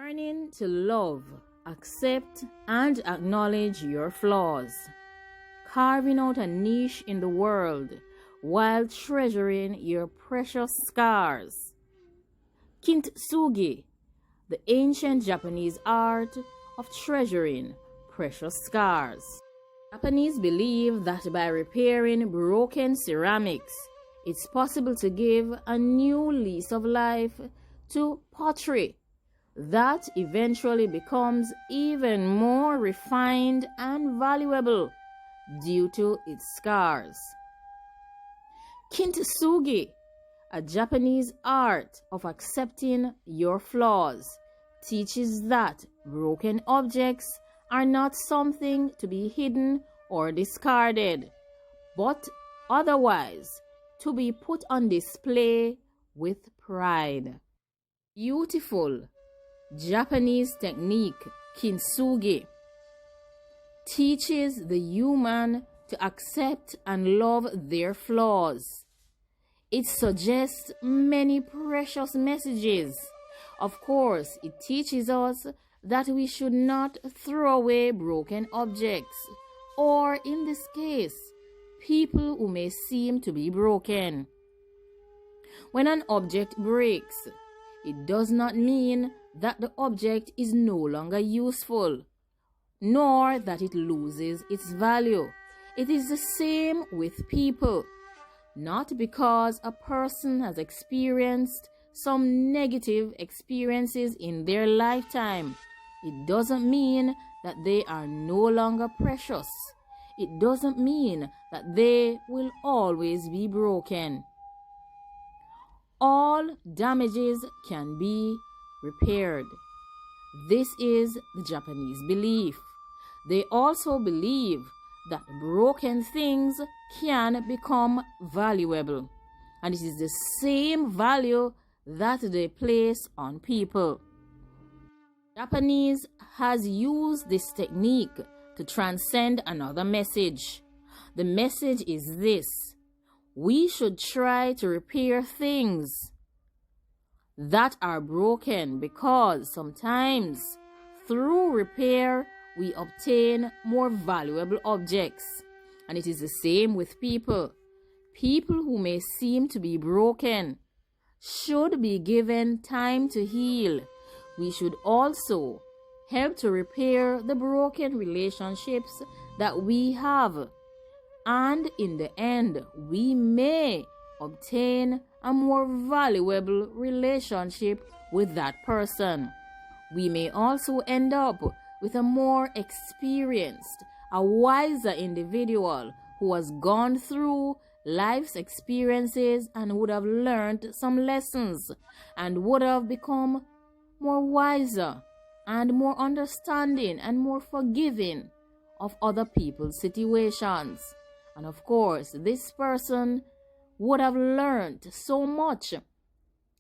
Learning to love, accept, and acknowledge your flaws. Carving out a niche in the world while treasuring your precious scars. Kintsugi, the ancient Japanese art of treasuring precious scars. Japanese believe that by repairing broken ceramics, it's possible to give a new lease of life to pottery that eventually becomes even more refined and valuable due to its scars. Kintsugi, a Japanese art of accepting your flaws, teaches that broken objects are not something to be hidden or discarded, but otherwise to be put on display with pride. Beautiful Japanese technique Kintsugi teaches the human to accept and love their flaws. It suggests many precious messages. Of course, it teaches us that we should not throw away broken objects, or in this case, people who may seem to be broken. When an object breaks, it does not mean that the object is no longer useful, nor that it loses its value. It is the same with people. Not because a person has experienced some negative experiences in their lifetime, it doesn't mean that they are no longer precious. It doesn't mean that they will always be broken. All damages can be repaired. This is the Japanese belief. They also believe that broken things can become valuable, and it is the same value that they place on people. Japanese has used this technique to transcend another message. The message is this: we should try to repair things that are broken, because sometimes through repair we obtain more valuable objects. And it is the same with people. People who may seem to be broken should be given time to heal. We should also help to repair the broken relationships that we have. And in the end, we may obtain a more valuable relationship with that person. We may also end up with a more experienced, a wiser individual who has gone through life's experiences and would have learned some lessons and would have become more wiser and more understanding and more forgiving of other people's situations. And of course, this person would have learned so much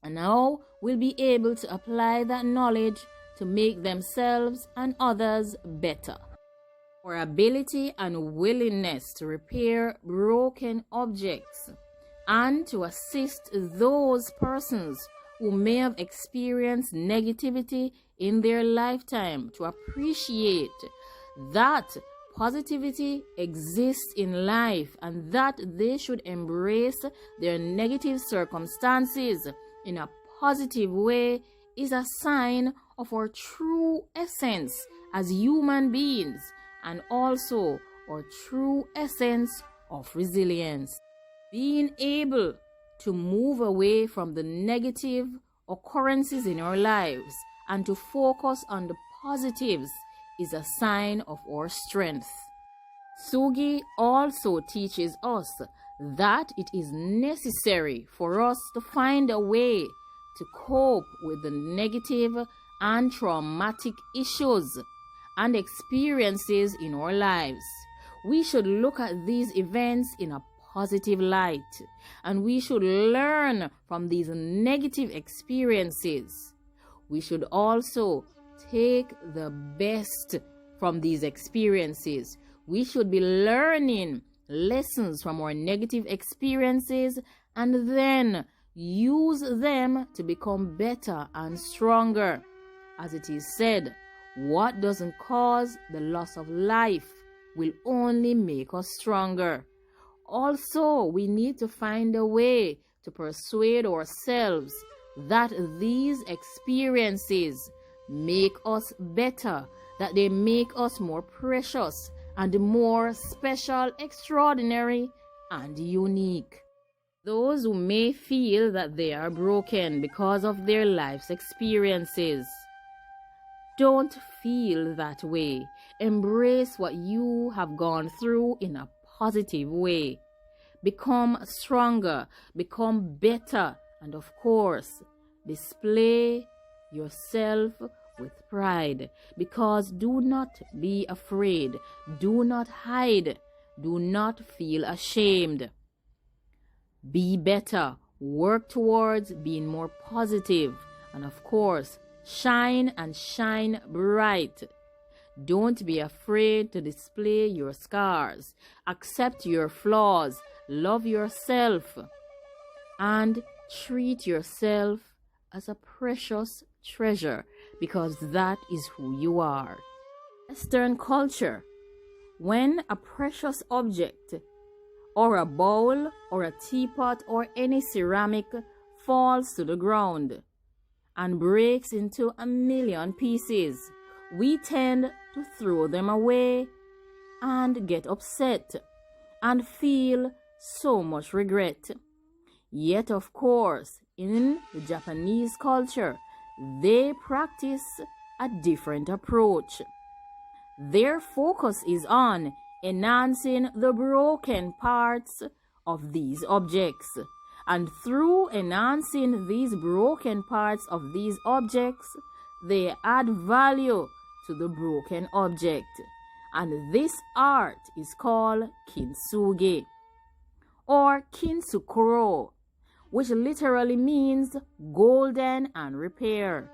and now will be able to apply that knowledge to make themselves and others better. Our ability and willingness to repair broken objects and to assist those persons who may have experienced negativity in their lifetime to appreciate that positivity exists in life and that they should embrace their negative circumstances in a positive way is a sign of our true essence as human beings and also our true essence of resilience. Being able to move away from the negative occurrences in our lives and to focus on the positives is a sign of our strength. Kintsugi also teaches us that it is necessary for us to find a way to cope with the negative and traumatic issues and experiences in our lives. We should look at these events in a positive light, and we should learn from these negative experiences. We should also take the best from these experiences. We should be learning lessons from our negative experiences and then use them to become better and stronger. As it is said, what doesn't cause the loss of life will only make us stronger. Also, we need to find a way to persuade ourselves that these experiences make us better, that they make us more precious and more special, extraordinary, and unique. Those who may feel that they are broken because of their life's experiences, don't feel that way. Embrace what you have gone through in a positive way. Become stronger, become better, and of course, display yourself with pride. Because do not be afraid, do not hide, do not feel ashamed. Be better, work towards being more positive, and of course, shine and shine bright. Don't be afraid to display your scars. Accept your flaws. Love yourself. And treat yourself as a precious treasure, because that is who you are. Western culture, when a precious object or a bowl or a teapot or any ceramic falls to the ground and breaks into 1,000,000 pieces, we tend to throw them away and get upset and feel so much regret. Yet, of course, in the Japanese culture, they practice a different approach. Their focus is on enhancing the broken parts of these objects. And through enhancing these broken parts of these objects, they add value to the broken object. And this art is called Kintsugi or Kintsugi, which literally means golden and repair.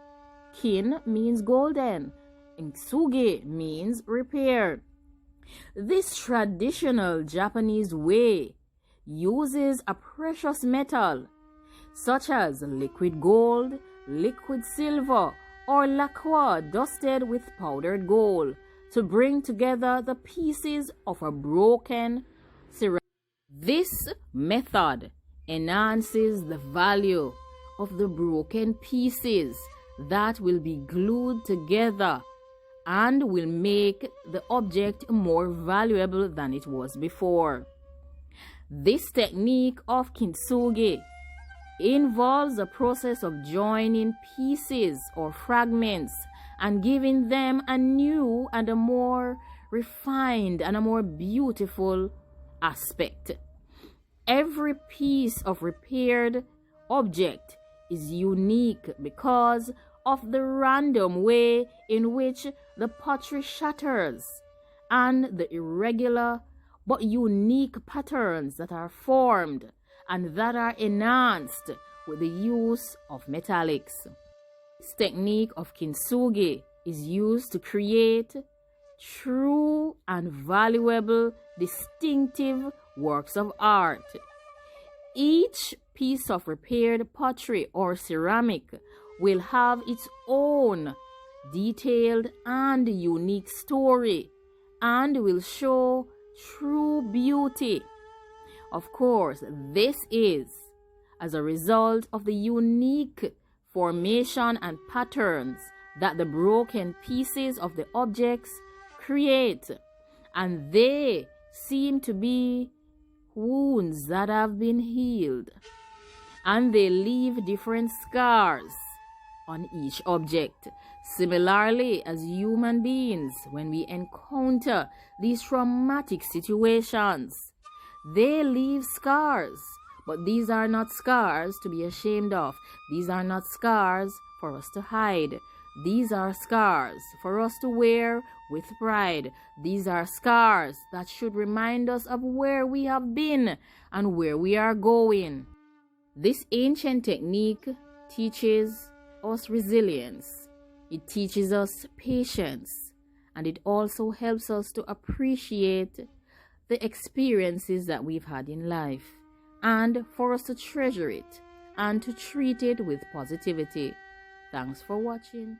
Kin means golden, and Kintsugi means repair. This traditional Japanese way uses a precious metal such as liquid gold, liquid silver, or lacquer dusted with powdered gold to bring together the pieces of a broken ceramic. This method enhances the value of the broken pieces that will be glued together and will make the object more valuable than it was before. This technique of Kintsugi involves a process of joining pieces or fragments and giving them a new and a more refined and a more beautiful aspect. Every piece of repaired object is unique because of the random way in which the pottery shatters and the irregular but unique patterns that are formed and that are enhanced with the use of metallics. This technique of Kintsugi is used to create true and valuable, distinctive works of art. Each piece of repaired pottery or ceramic will have its own detailed and unique story and will show true beauty. Of course, this is as a result of the unique formation and patterns that the broken pieces of the objects create, and they seem to be wounds that have been healed, and they leave different scars on each object. Similarly, as human beings, when we encounter these traumatic situations, they leave scars. But these are not scars to be ashamed of. These are not scars for us to hide. These are scars for us to wear with pride. These are scars that should remind us of where we have been and where we are going. This ancient technique teaches us resilience. It teaches us patience, and it also helps us to appreciate the experiences that we've had in life, and for us to treasure it and to treat it with positivity. Thanks for watching.